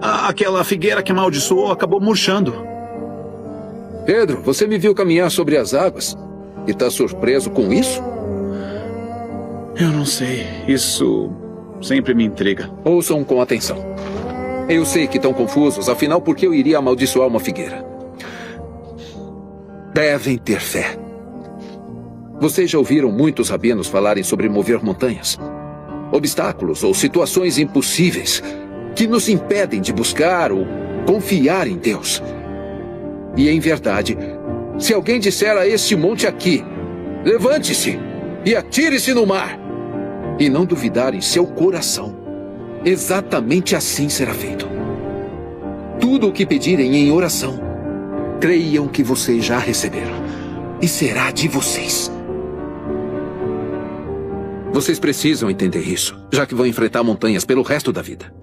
Aquela figueira que amaldiçoou acabou murchando. Pedro, você me viu caminhar sobre as águas e tá surpreso com isso? Eu não sei. Isso sempre me intriga. Ouçam com atenção. Eu sei que estão confusos, afinal, por que eu iria amaldiçoar uma figueira? Devem ter fé. Vocês já ouviram muitos rabinos falarem sobre mover montanhas? Obstáculos ou situações impossíveis que nos impedem de buscar ou confiar em Deus. E em verdade, se alguém disser a este monte aqui, levante-se e atire-se no mar, e não duvidar em seu coração, exatamente assim será feito. Tudo o que pedirem em oração, creiam que vocês já receberam, e será de vocês. Vocês precisam entender isso, já que vão enfrentar montanhas pelo resto da vida.